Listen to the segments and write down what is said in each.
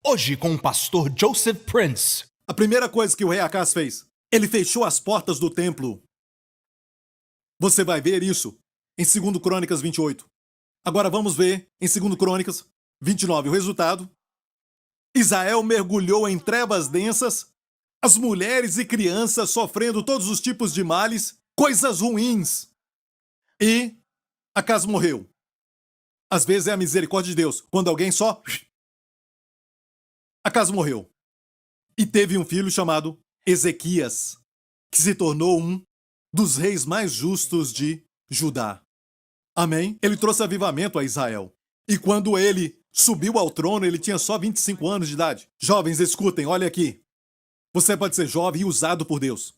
Hoje com o pastor Joseph Prince. A primeira coisa que o rei Acaz fez, ele fechou as portas do templo. Você vai ver isso em 2 Crônicas 28. Agora vamos ver em 2 Crônicas 29 o resultado. Israel mergulhou em trevas densas, as mulheres e crianças sofrendo todos os tipos de males, coisas ruins. E Acaz morreu. Às vezes é a misericórdia de Deus, quando alguém só... Acaz morreu. E teve um filho chamado Ezequias, que se tornou um dos reis mais justos de Judá. Amém? Ele trouxe avivamento a Israel. E quando ele subiu ao trono, ele tinha só 25 anos de idade. Jovens, escutem, olha aqui. Você pode ser jovem e usado por Deus.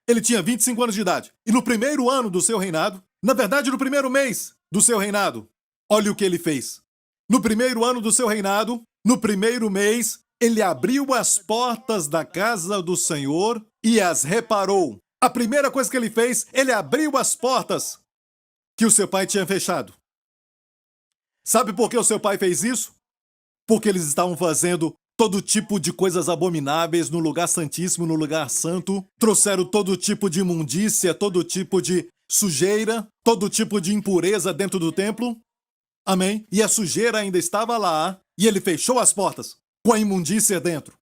Ele tinha 25 anos de idade. E no primeiro ano do seu reinado, na verdade, no primeiro mês do seu reinado, olha o que ele fez. No primeiro ano do seu reinado, no primeiro mês, ele abriu as portas da casa do Senhor e as reparou. A primeira coisa que ele fez, ele abriu as portas que o seu pai tinha fechado. Sabe por que o seu pai fez isso? Porque eles estavam fazendo todo tipo de coisas abomináveis no lugar santíssimo, no lugar santo. Trouxeram todo tipo de imundícia, todo tipo de sujeira, todo tipo de impureza dentro do templo. Amém? E a sujeira ainda estava lá, e ele fechou as portas com a imundícia dentro.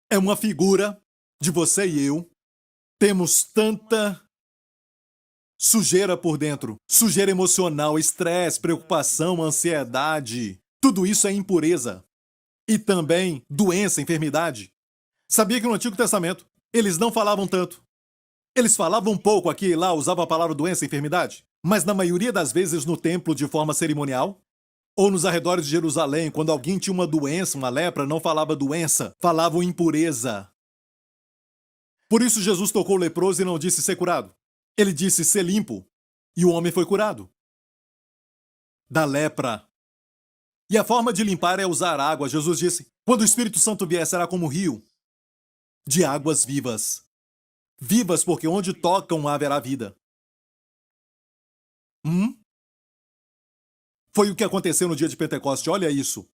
É uma figura de você e eu. Temos tanta sujeira por dentro. Sujeira emocional, estresse, preocupação, ansiedade. Tudo isso é impureza. E também doença, enfermidade. Sabia que no Antigo Testamento eles não falavam tanto. Eles falavam um pouco aqui e lá, usavam a palavra doença e enfermidade. Mas na maioria das vezes no templo de forma cerimonial, ou nos arredores de Jerusalém, quando alguém tinha uma doença, uma lepra, não falava doença, falavam impureza. Por isso Jesus tocou o leproso e não disse ser curado. Ele disse ser limpo, e o homem foi curado da lepra. E a forma de limpar é usar água. Jesus disse, quando o Espírito Santo vier, será como um rio de águas vivas. Vivas porque onde tocam haverá vida. Foi o que aconteceu no dia de Pentecoste, olha isso.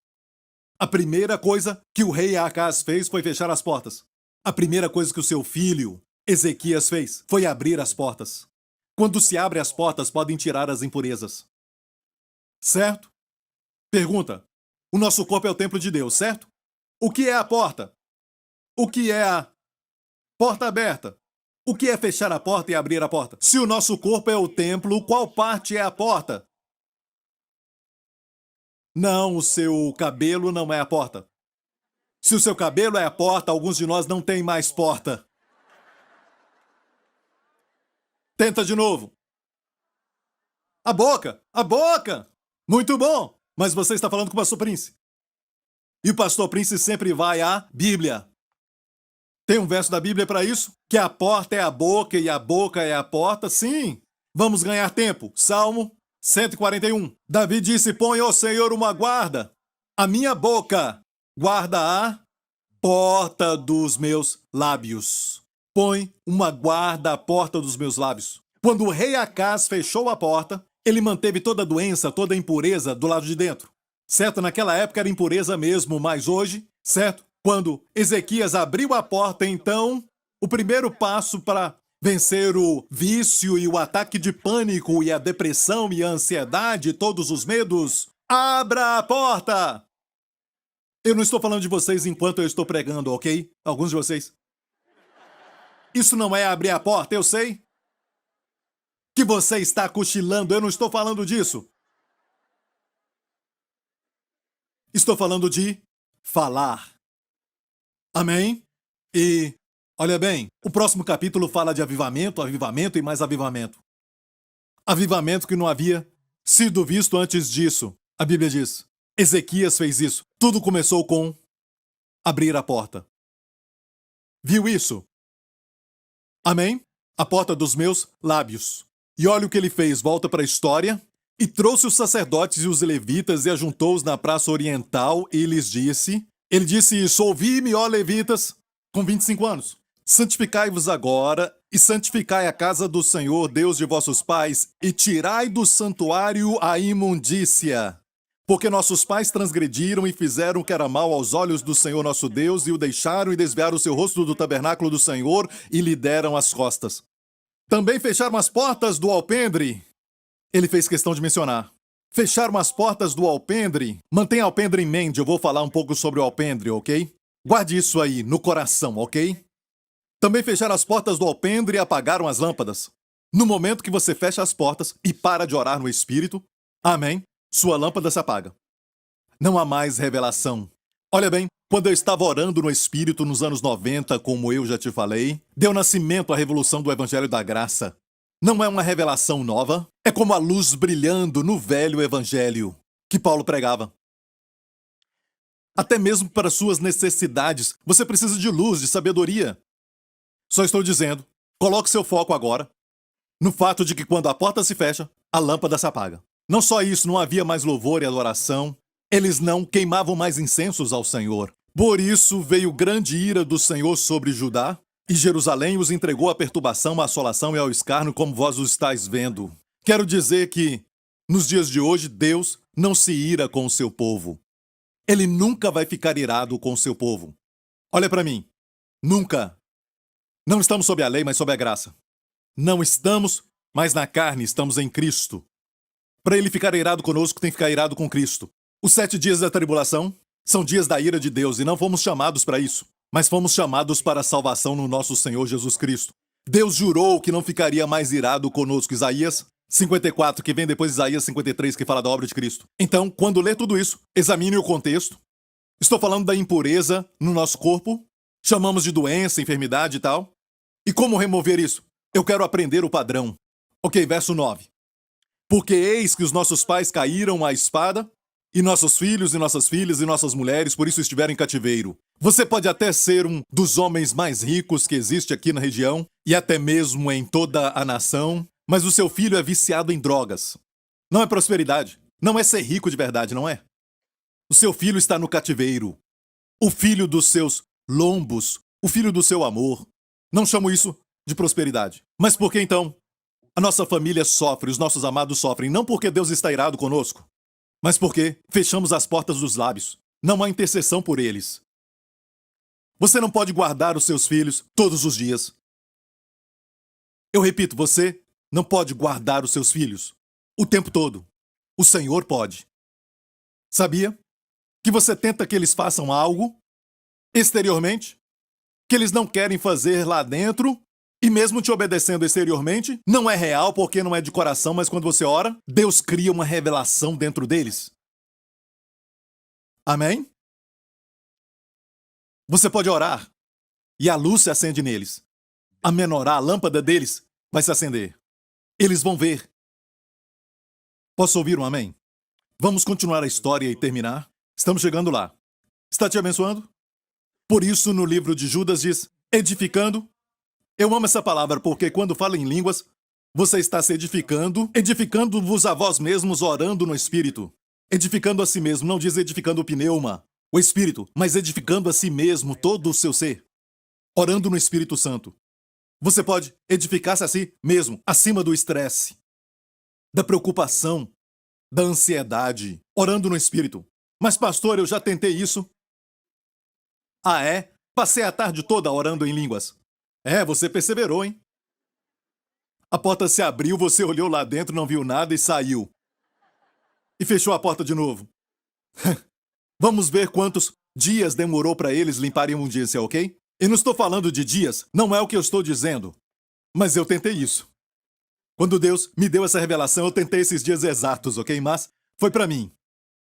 A primeira coisa que o rei Acaz fez foi fechar as portas. A primeira coisa que o seu filho, Ezequias, fez foi abrir as portas. Quando se abre as portas, podem tirar as impurezas. Certo? Pergunta. O nosso corpo é o templo de Deus, certo? O que é a porta? O que é a porta aberta? O que é fechar a porta e abrir a porta? Se o nosso corpo é o templo, qual parte é a porta? Não, o seu cabelo não é a porta. Se o seu cabelo é a porta, alguns de nós não têm mais porta. Tenta de novo. A boca! A boca! Muito bom! Mas você está falando com o pastor Prince. E o pastor Prince sempre vai à Bíblia. Tem um verso da Bíblia para isso? Que a porta é a boca e a boca é a porta? Sim! Vamos ganhar tempo. Salmo 141. Davi disse, põe, ó Senhor, uma guarda. A minha boca guarda a porta dos meus lábios. Põe uma guarda à porta dos meus lábios. Quando o rei Acaz fechou a porta, ele manteve toda a doença, toda a impureza do lado de dentro. Certo? Naquela época era impureza mesmo, mas hoje, certo? Quando Ezequias abriu a porta, então, o primeiro passo para vencer o vício e o ataque de pânico e a depressão e a ansiedade, todos os medos, abra a porta! Eu não estou falando de vocês enquanto eu estou pregando, ok? Alguns de vocês. Isso não é abrir a porta, eu sei. Que você está cochilando, eu não estou falando disso. Estou falando de falar. Amém? E, olha bem, o próximo capítulo fala de avivamento, avivamento e mais avivamento. Avivamento que não havia sido visto antes disso. A Bíblia diz, Ezequias fez isso. Tudo começou com abrir a porta. Viu isso? Amém? A porta dos meus lábios. E olha o que ele fez, volta para a história. E trouxe os sacerdotes e os levitas e ajuntou-os na praça oriental e lhes disse... Ele disse isso, ouvi-me, ó levitas, com 25 anos. Santificai-vos agora e santificai a casa do Senhor, Deus de vossos pais, e tirai do santuário a imundícia. Porque nossos pais transgrediram e fizeram o que era mal aos olhos do Senhor nosso Deus, e o deixaram e desviaram o seu rosto do tabernáculo do Senhor e lhe deram as costas. Também fecharam as portas do alpendre. Ele fez questão de mencionar. Fecharam as portas do alpendre. Mantenha alpendre em mente, eu vou falar um pouco sobre o alpendre, ok? Guarde isso aí no coração, ok? Também fecharam as portas do alpendre e apagaram as lâmpadas. No momento que você fecha as portas e para de orar no Espírito, amém, sua lâmpada se apaga. Não há mais revelação. Olha bem, quando eu estava orando no Espírito nos anos 90, como eu já te falei, deu nascimento à revolução do Evangelho da Graça. Não é uma revelação nova, é como a luz brilhando no velho Evangelho que Paulo pregava. Até mesmo para suas necessidades, você precisa de luz, de sabedoria. Só estou dizendo, coloque seu foco agora no fato de que quando a porta se fecha, a lâmpada se apaga. Não só isso, não havia mais louvor e adoração. Eles não queimavam mais incensos ao Senhor. Por isso veio grande ira do Senhor sobre Judá, e Jerusalém os entregou à perturbação, à assolação e ao escárnio, como vós os estáis vendo. Quero dizer que, nos dias de hoje, Deus não se ira com o seu povo. Ele nunca vai ficar irado com o seu povo. Olha para mim. Nunca. Não estamos sob a lei, mas sob a graça. Não estamos, mas na carne estamos em Cristo. Para ele ficar irado conosco, tem que ficar irado com Cristo. Os 7 dias da tribulação são dias da ira de Deus e não fomos chamados para isso, mas fomos chamados para a salvação no nosso Senhor Jesus Cristo. Deus jurou que não ficaria mais irado conosco. Isaías 54, que vem depois de Isaías 53, que fala da obra de Cristo. Então, quando lê tudo isso, examine o contexto. Estou falando da impureza no nosso corpo, chamamos de doença, enfermidade e tal. E como remover isso? Eu quero aprender o padrão. Ok, verso 9. Porque eis que os nossos pais caíram à espada, e nossos filhos e nossas filhas e nossas mulheres por isso estiveram em cativeiro. Você pode até ser um dos homens mais ricos que existe aqui na região, e até mesmo em toda a nação, mas o seu filho é viciado em drogas. Não é prosperidade. Não é ser rico de verdade, não é? O seu filho está no cativeiro. O filho dos seus lombos, o filho do seu amor. Não chamo isso de prosperidade. Mas por que então a nossa família sofre, os nossos amados sofrem? Não porque Deus está irado conosco, mas porque fechamos as portas dos lábios. Não há intercessão por eles. Você não pode guardar os seus filhos todos os dias. Eu repito, você não pode guardar os seus filhos o tempo todo. O Senhor pode. Sabia que você tenta que eles façam algo exteriormente que eles não querem fazer lá dentro, e mesmo te obedecendo exteriormente, não é real porque não é de coração, mas quando você ora, Deus cria uma revelação dentro deles. Amém? Você pode orar e a luz se acende neles. A menorá, a lâmpada deles, vai se acender. Eles vão ver. Posso ouvir um amém? Vamos continuar a história e terminar? Estamos chegando lá. Está te abençoando? Por isso, no livro de Judas diz, edificando. Eu amo essa palavra porque quando fala em línguas, você está se edificando, edificando-vos a vós mesmos, orando no Espírito. Edificando a si mesmo, não diz edificando o pneuma, o Espírito, mas edificando a si mesmo, todo o seu ser. Orando no Espírito Santo. Você pode edificar-se a si mesmo, acima do estresse, da preocupação, da ansiedade, orando no Espírito. Mas pastor, eu já tentei isso. Ah, é? Passei a tarde toda orando em línguas. É, você perseverou, hein? A porta se abriu, você olhou lá dentro, não viu nada e saiu. E fechou a porta de novo. Vamos ver quantos dias demorou para eles limparem a imundícia, ok? E não estou falando de dias, não é o que eu estou dizendo. Mas eu tentei isso. Quando Deus me deu essa revelação, eu tentei esses dias exatos, ok? Mas foi para mim.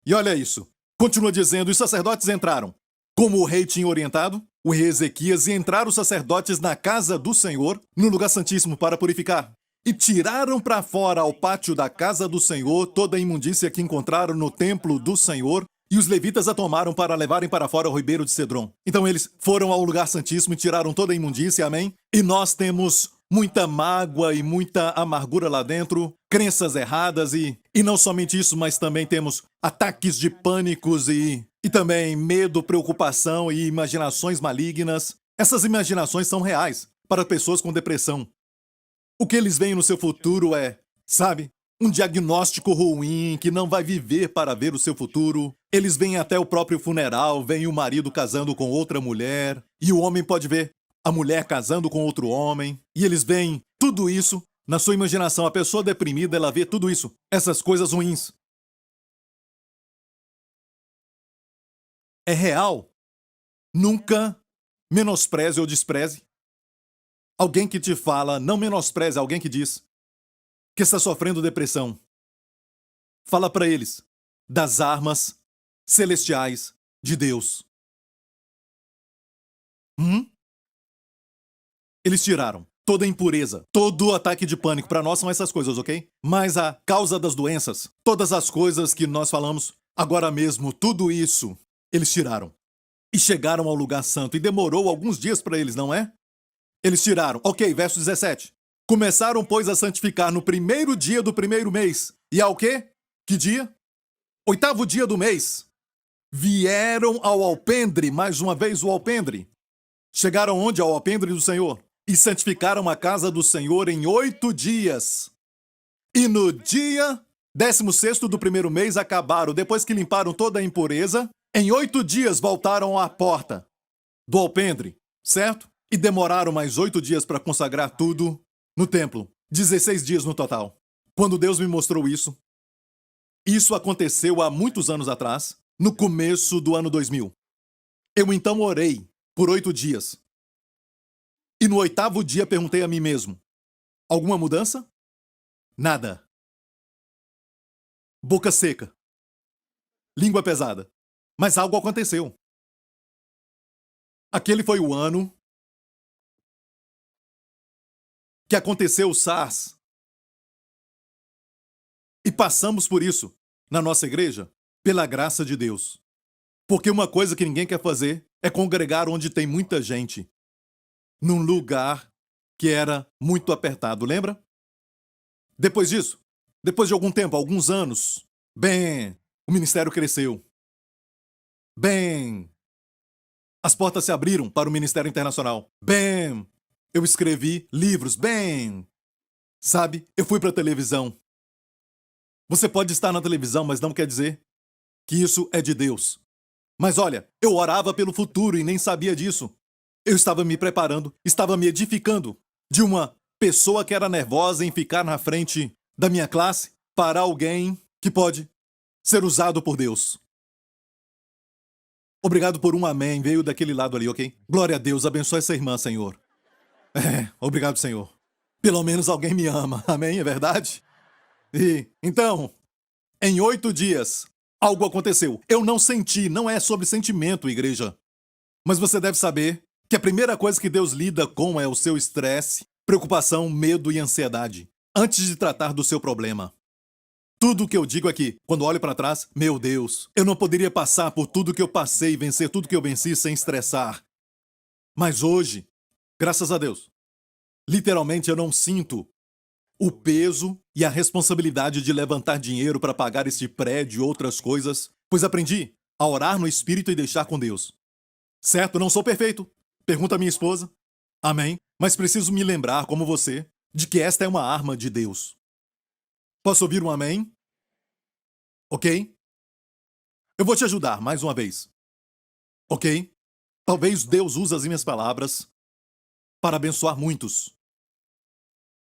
E olha isso. Continua dizendo, os sacerdotes entraram. Como o rei tinha orientado, o rei Ezequias, e entraram os sacerdotes na casa do Senhor, no lugar santíssimo para purificar. E tiraram para fora ao pátio da casa do Senhor toda a imundícia que encontraram no templo do Senhor, e os levitas a tomaram para levarem para fora o ribeiro de Cedron. Então eles foram ao lugar santíssimo e tiraram toda a imundícia, amém? E nós temos muita mágoa e muita amargura lá dentro, crenças erradas e não somente isso, mas também temos ataques de pânicos e também medo, preocupação e imaginações malignas. Essas imaginações são reais para pessoas com depressão. O que eles veem no seu futuro é, sabe, um diagnóstico ruim, que não vai viver para ver o seu futuro. Eles vêm até o próprio funeral, vem o marido casando com outra mulher, e o homem pode ver a mulher casando com outro homem, e eles veem tudo isso na sua imaginação. A pessoa deprimida, ela vê tudo isso, essas coisas ruins. É real. Nunca menospreze ou despreze alguém que te fala, não menospreze alguém que diz que está sofrendo depressão. Fala para eles das armas celestiais de Deus. Eles tiraram toda a impureza, todo o ataque de pânico. Para nós são essas coisas, ok? Mas a causa das doenças, todas as coisas que nós falamos agora mesmo, tudo isso, eles tiraram. E chegaram ao lugar santo. E demorou alguns dias para eles, não é? Eles tiraram. Ok, verso 17. Começaram, pois, a santificar no primeiro dia do primeiro mês. E ao quê? Que dia? 8º dia do mês. Vieram ao alpendre, mais uma vez o alpendre. Chegaram onde? Ao alpendre do Senhor. E santificaram a casa do Senhor em 8 dias. E no dia 16º do primeiro mês acabaram. Depois que limparam toda a impureza, em 8 dias voltaram à porta do alpendre, certo? E demoraram mais 8 dias para consagrar tudo no templo. 16 dias no total. Quando Deus me mostrou isso, isso aconteceu há muitos anos atrás, no começo do ano 2000. Eu então orei por 8 dias. E no 8º dia perguntei a mim mesmo: alguma mudança? Nada. Boca seca. Língua pesada. Mas algo aconteceu. Aquele foi o ano que aconteceu o SARS. E passamos por isso na nossa igreja pela graça de Deus. Porque uma coisa que ninguém quer fazer é congregar onde tem muita gente, num lugar que era muito apertado, lembra? Depois disso, depois de algum tempo, alguns anos, o ministério cresceu. As portas se abriram para o Ministério Internacional. Eu escrevi livros. Sabe, eu fui para a televisão. Você pode estar na televisão, mas não quer dizer que isso é de Deus. Mas olha, eu orava pelo futuro e nem sabia disso. Eu estava me preparando, estava me edificando de uma pessoa que era nervosa em ficar na frente da minha classe para alguém que pode ser usado por Deus. Obrigado por um amém. Veio daquele lado ali, ok? Glória a Deus. Abençoe essa irmã, Senhor. Obrigado, Senhor. Pelo menos alguém me ama. Amém? É verdade? E, então, em 8 dias, algo aconteceu. Eu não senti. Não é sobre sentimento, igreja. Mas você deve saber que a primeira coisa que Deus lida com é o seu estresse, preocupação, medo e ansiedade, antes de tratar do seu problema. Tudo o que eu digo aqui, quando olho para trás, meu Deus, eu não poderia passar por tudo que eu passei e vencer tudo que eu venci sem estressar. Mas hoje, graças a Deus, literalmente eu não sinto o peso e a responsabilidade de levantar dinheiro para pagar este prédio e outras coisas, pois aprendi a orar no Espírito e deixar com Deus. Certo? Não sou perfeito. Pergunta a minha esposa. Amém. Mas preciso me lembrar, como você, de que esta é uma arma de Deus. Posso ouvir um amém? Ok? Eu vou te ajudar mais uma vez. Ok? Talvez Deus use as minhas palavras para abençoar muitos.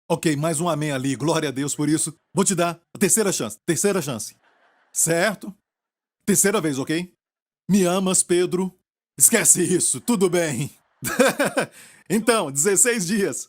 Ok, mais um amém ali. Glória a Deus por isso. Vou te dar a terceira chance. Terceira chance. Certo? Terceira vez, ok? Me amas, Pedro? Esquece isso. Tudo bem. Então, 16 dias.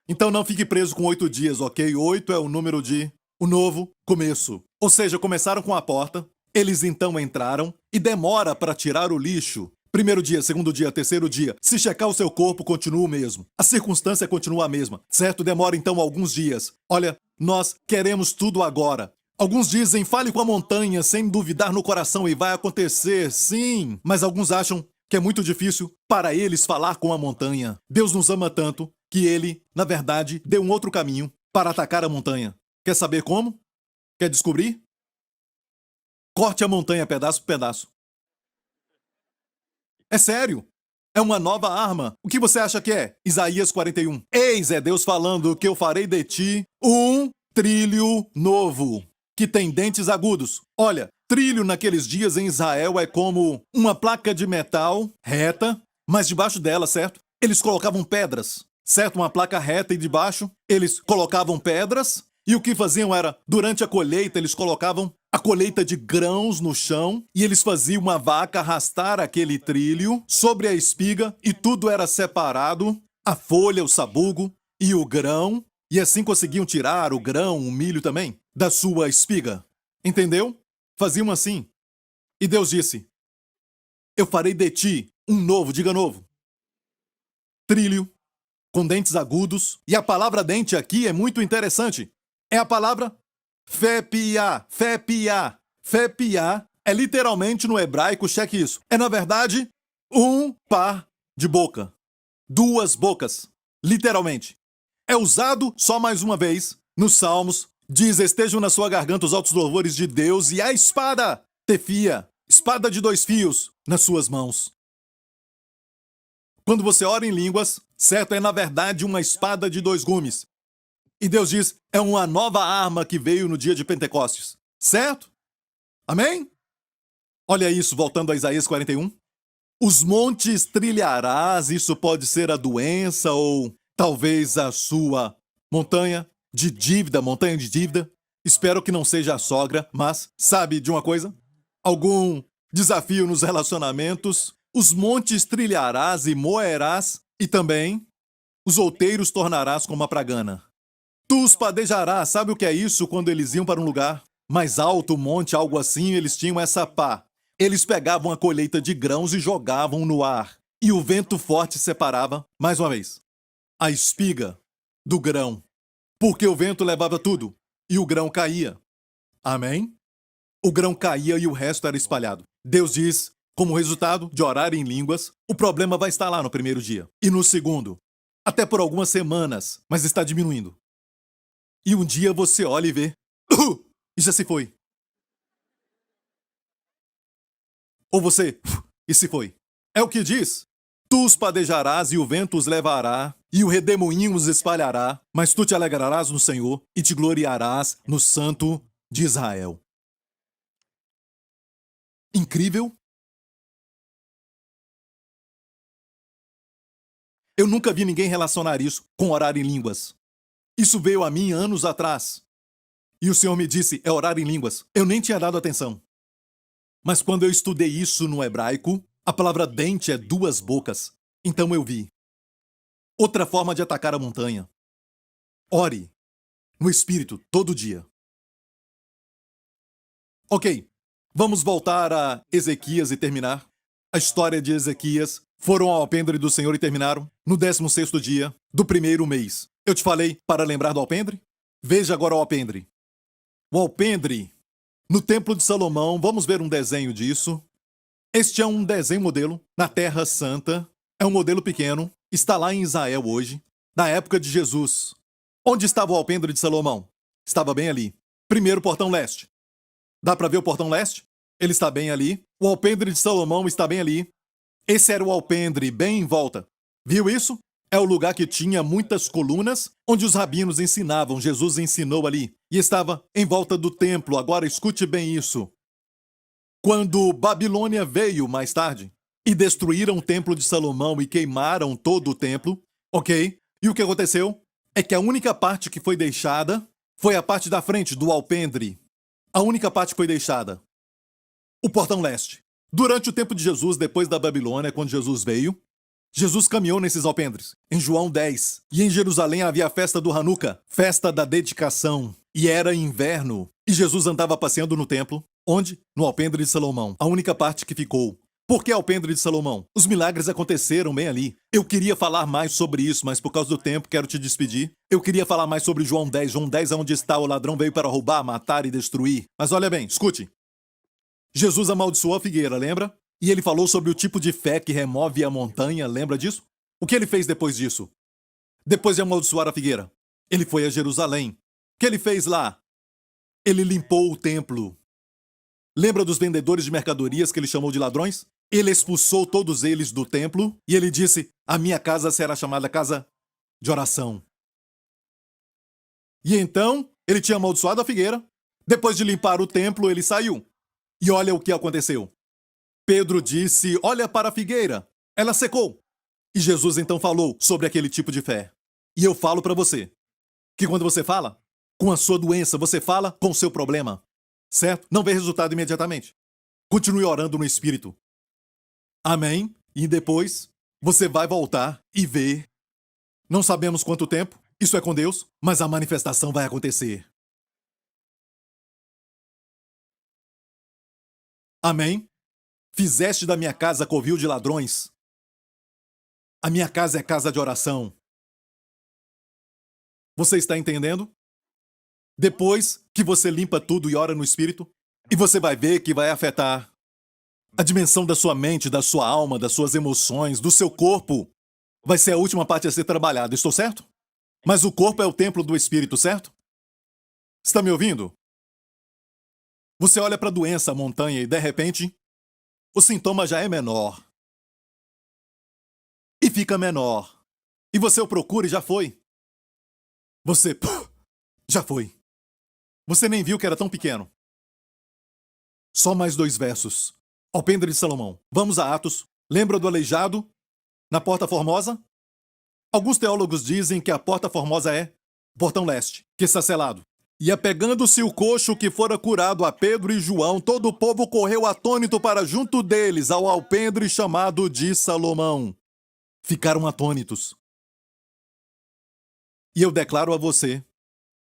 Então não fique preso com 8 dias, ok? 8 é o número de o novo começo. Ou seja, começaram com a porta, eles então entraram e demora para tirar o lixo. Primeiro dia, segundo dia, terceiro dia. Se checar o seu corpo, continua o mesmo. A circunstância continua a mesma, certo? Demora então alguns dias. Olha, nós queremos tudo agora. Alguns dizem, fale com a montanha sem duvidar no coração e vai acontecer, sim. Mas alguns acham que é muito difícil para eles falar com a montanha. Deus nos ama tanto que ele, na verdade, deu um outro caminho para atacar a montanha. Quer saber como? Quer descobrir? Corte a montanha pedaço por pedaço. É sério. É uma nova arma. O que você acha que é? Isaías 41. Eis é Deus falando que eu farei de ti um trilho novo, que tem dentes agudos. Olha, trilho naqueles dias em Israel é como uma placa de metal reta, mas debaixo dela, certo? Eles colocavam pedras, certo? Uma placa reta e debaixo eles colocavam pedras. E o que faziam era, durante a colheita, eles colocavam a colheita de grãos no chão e eles faziam uma vaca arrastar aquele trilho sobre a espiga e tudo era separado, a folha, o sabugo e o grão, e assim conseguiam tirar o grão, o milho também, da sua espiga. Entendeu? Faziam assim. E Deus disse: eu farei de ti um novo, diga novo, trilho com dentes agudos. E a palavra dente aqui é muito interessante. É a palavra fepiá, fepiá. Fepiá é literalmente no hebraico, cheque isso. É na verdade um par de boca. Duas bocas, literalmente. É usado só mais uma vez nos Salmos. Diz: estejam na sua garganta os altos louvores de Deus e a espada, tefia, espada de 2 fios, nas suas mãos. Quando você ora em línguas, certo, é na verdade uma espada de 2 gumes. E Deus diz: é uma nova arma que veio no dia de Pentecostes. Certo? Amém? Olha isso, voltando a Isaías 41. Os montes trilharás, isso pode ser a doença ou talvez a sua montanha de dívida, montanha de dívida. Espero que não seja a sogra, mas sabe de uma coisa? Algum desafio nos relacionamentos. Os montes trilharás e moerás, e também os outeiros tornarás como a pragana. Tu os padejarás. Sabe o que é isso? Quando eles iam para um lugar mais alto, um monte, algo assim, eles tinham essa pá. Eles pegavam a colheita de grãos e jogavam no ar. E o vento forte separava, mais uma vez, a espiga do grão. Porque o vento levava tudo e o grão caía. Amém? O grão caía e o resto era espalhado. Deus diz, como resultado de orar em línguas, o problema vai estar lá no primeiro dia. E no segundo, até por algumas semanas, mas está diminuindo. E um dia você olha e vê, e já se foi. Ou você, e se foi. É o que diz: tu os padejarás e o vento os levará, e o redemoinho os espalhará, mas tu te alegrarás no Senhor e te gloriarás no Santo de Israel. Incrível? Eu nunca vi ninguém relacionar isso com orar em línguas. Isso veio a mim anos atrás. E o Senhor me disse, é orar em línguas. Eu nem tinha dado atenção. Mas quando eu estudei isso no hebraico, a palavra dente é 2 bocas. Então eu vi. Outra forma de atacar a montanha. Ore no Espírito todo dia. Ok, vamos voltar a Ezequias e terminar. A história de Ezequias. Foram ao alpendre do Senhor e terminaram no 16º dia do primeiro mês. Eu te falei para lembrar do alpendre? Veja agora o alpendre. O alpendre no Templo de Salomão, vamos ver um desenho disso. Este é um desenho modelo na Terra Santa. É um modelo pequeno, está lá em Israel hoje, na época de Jesus. Onde estava o alpendre de Salomão? Estava bem ali. Primeiro portão leste. Dá para ver o portão leste? Ele está bem ali. O alpendre de Salomão está bem ali. Esse era o alpendre, bem em volta. Viu isso? É o lugar que tinha muitas colunas, onde os rabinos ensinavam. Jesus ensinou ali. E estava em volta do templo. Agora escute bem isso. Quando Babilônia veio mais tarde e destruíram o templo de Salomão e queimaram todo o templo, ok? E o que aconteceu? É que a única parte que foi deixada foi a parte da frente do alpendre. A única parte que foi deixada. O portão leste. Durante o tempo de Jesus, depois da Babilônia, quando Jesus veio, Jesus caminhou nesses alpendres, em João 10. E em Jerusalém havia a festa do Hanuca, festa da dedicação. E era inverno. E Jesus andava passeando no templo. Onde? No alpendre de Salomão. A única parte que ficou. Por que alpendre de Salomão? Os milagres aconteceram bem ali. Eu queria falar mais sobre isso, mas por causa do tempo quero te despedir. Eu queria falar mais sobre João 10. João 10 é onde está o ladrão veio para roubar, matar e destruir. Mas olha bem, escute. Jesus amaldiçoou a figueira, lembra? E ele falou sobre o tipo de fé que remove a montanha, lembra disso? O que ele fez depois disso? Depois de amaldiçoar a figueira, ele foi a Jerusalém. O que ele fez lá? Ele limpou o templo. Lembra dos vendedores de mercadorias que ele chamou de ladrões? Ele expulsou todos eles do templo e ele disse: a minha casa será chamada casa de oração. E então, Ele tinha amaldiçoado a figueira. Depois de limpar o templo, ele saiu. E olha o que aconteceu. Pedro disse: olha para a figueira. Ela secou. E Jesus então falou sobre aquele tipo de fé. E eu falo para você que quando você fala com a sua doença, você fala com o seu problema. Certo? Não vê resultado imediatamente. Continue orando no Espírito. Amém? E depois você vai voltar e ver. Não sabemos quanto tempo, isso é com Deus, mas a manifestação vai acontecer. Amém? Fizeste da minha casa covil de ladrões. A minha casa é casa de oração. Você está entendendo? Depois que você limpa tudo e ora no Espírito, e você vai ver que vai afetar a dimensão da sua mente, da sua alma, das suas emoções, do seu corpo. Vai ser a última parte a ser trabalhada, estou certo? Mas o corpo é o templo do Espírito, certo? Está me ouvindo? Você olha para a doença, a montanha, e de repente, o sintoma já é menor. E fica menor. E você o procura e já foi. Você já foi. Você nem viu que era tão pequeno. Só mais 2 versos. Alpendre de Salomão. Vamos a Atos. Lembra do aleijado na Porta Formosa? Alguns teólogos dizem que a Porta Formosa é o Portão Leste, que está selado. E apegando-se o coxo que fora curado a Pedro e João, todo o povo correu atônito para junto deles ao alpendre chamado de Salomão. Ficaram atônitos. E eu declaro a você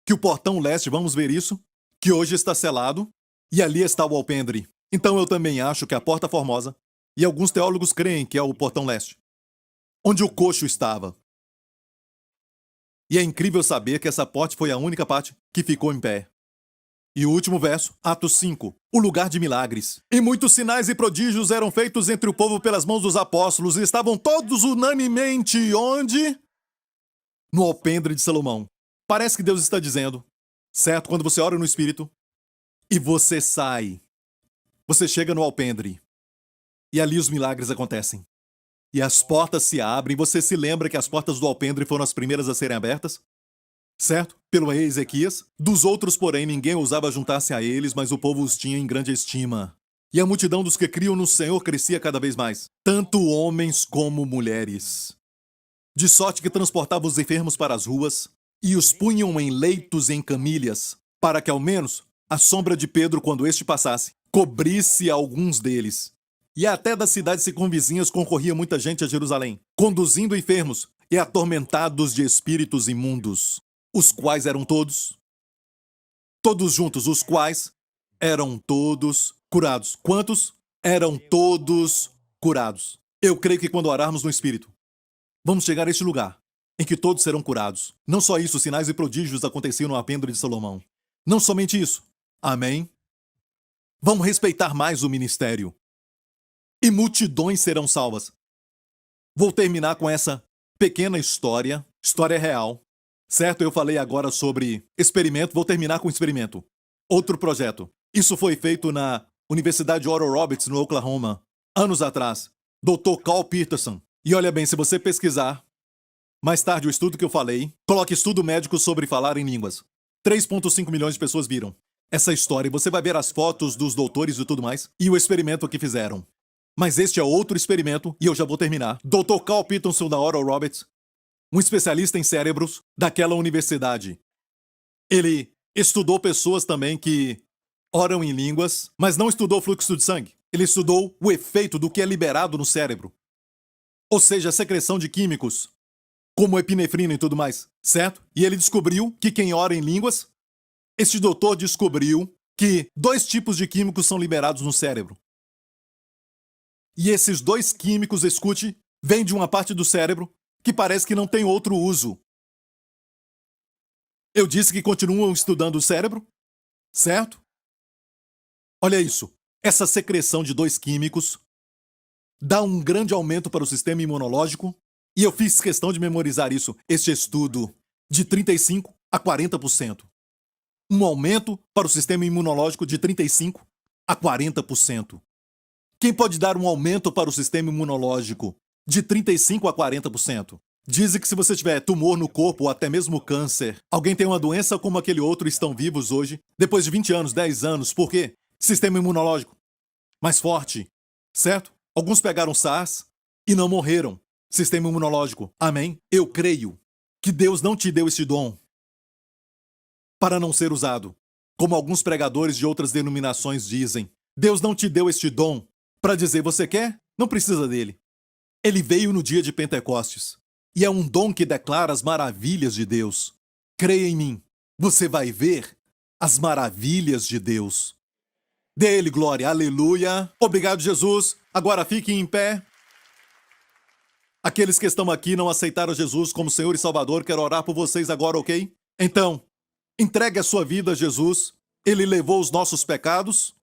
que o Portão Leste, vamos ver isso, que hoje está selado, e ali está o alpendre. Então eu também acho que a Porta Formosa, e alguns teólogos creem que é o Portão Leste, onde o coxo estava. E é incrível saber que essa porta foi a única parte que ficou em pé. E o último verso, Atos 5, o lugar de milagres. E muitos sinais e prodígios eram feitos entre o povo pelas mãos dos apóstolos, e estavam todos unanimemente onde? No alpendre de Salomão. Parece que Deus está dizendo, certo? Quando você ora no Espírito, e você sai, você chega no alpendre, e ali os milagres acontecem. E as portas se abrem, você se lembra que as portas do alpendre foram as primeiras a serem abertas? Certo? Pelo rei Ezequias. Dos outros, porém, ninguém ousava juntar-se a eles, mas o povo os tinha em grande estima. E a multidão dos que criam no Senhor crescia cada vez mais, tanto homens como mulheres. De sorte que transportavam os enfermos para as ruas e os punham em leitos e em camilhas, para que ao menos a sombra de Pedro, quando este passasse, cobrisse alguns deles. E até das cidades circunvizinhas concorria muita gente a Jerusalém, conduzindo enfermos e atormentados de espíritos imundos, os quais eram todos juntos, os quais eram todos curados. Quantos? Eram todos curados. Eu creio que quando orarmos no Espírito, vamos chegar a este lugar, em que todos serão curados. Não só isso, sinais e prodígios aconteciam no alpendre de Salomão. Não somente isso. Amém? Vamos respeitar mais o ministério. E multidões serão salvas. Vou terminar com essa pequena história real. Certo? Eu falei agora sobre experimento, vou terminar com experimento. Outro projeto. Isso foi feito na Universidade Oral Roberts, no Oklahoma, anos atrás. Dr. Carl Peterson. E olha bem, se você pesquisar, mais tarde o estudo que eu falei, coloque estudo médico sobre falar em línguas. 3,5 milhões de pessoas viram essa história. E você vai ver as fotos dos doutores e tudo mais, e o experimento que fizeram. Mas este é outro experimento, e eu já vou terminar. Dr. Carl Peterson, da Oral Roberts, um especialista em cérebros daquela universidade. Ele estudou pessoas também que oram em línguas, mas não estudou fluxo de sangue. Ele estudou o efeito do que é liberado no cérebro. Ou seja, a secreção de químicos, como epinefrina e tudo mais, certo? E ele descobriu que quem ora em línguas, este doutor descobriu que 2 tipos de químicos são liberados no cérebro. E esses 2 químicos, escute, vêm de uma parte do cérebro que parece que não tem outro uso. Eu disse que continuam estudando o cérebro, certo? Olha isso. Essa secreção de 2 químicos dá um grande aumento para o sistema imunológico, e eu fiz questão de memorizar isso, este estudo, de 35% a 40%. Um aumento para o sistema imunológico de 35% a 40%. Quem pode dar um aumento para o sistema imunológico de 35% a 40%? Dizem que se você tiver tumor no corpo ou até mesmo câncer, alguém tem uma doença como aquele outro e estão vivos hoje, depois de 20 anos, 10 anos, por quê? Sistema imunológico mais forte, certo? Alguns pegaram SARS e não morreram. Sistema imunológico. Amém? Eu creio que Deus não te deu esse dom para não ser usado. Como alguns pregadores de outras denominações dizem, Deus não te deu este dom para dizer você quer? Não precisa dele. Ele veio no dia de Pentecostes. E é um dom que declara as maravilhas de Deus. Creia em mim. Você vai ver as maravilhas de Deus. Dê ele glória. Aleluia. Obrigado, Jesus. Agora fiquem em pé. Aqueles que estão aqui não aceitaram Jesus como Senhor e Salvador, quero orar por vocês agora, ok? Então, entregue a sua vida a Jesus. Ele levou os nossos pecados.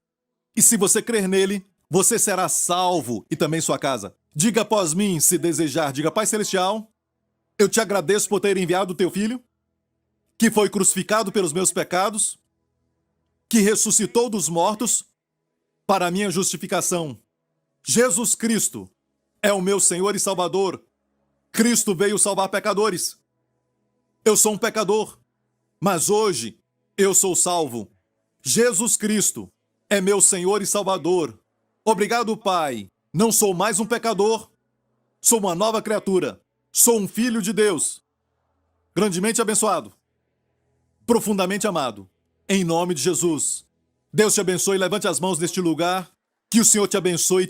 E se você crer nele, você será salvo e também sua casa. Diga após mim, se desejar. Diga, Pai Celestial, eu te agradeço por ter enviado o teu Filho, que foi crucificado pelos meus pecados, que ressuscitou dos mortos para a minha justificação. Jesus Cristo é o meu Senhor e Salvador. Cristo veio salvar pecadores. Eu sou um pecador, mas hoje eu sou salvo. Jesus Cristo é meu Senhor e Salvador. Obrigado, Pai. Não sou mais um pecador. Sou uma nova criatura. Sou um filho de Deus. Grandemente abençoado. Profundamente amado. Em nome de Jesus. Deus te abençoe. Levante as mãos neste lugar. Que o Senhor te abençoe.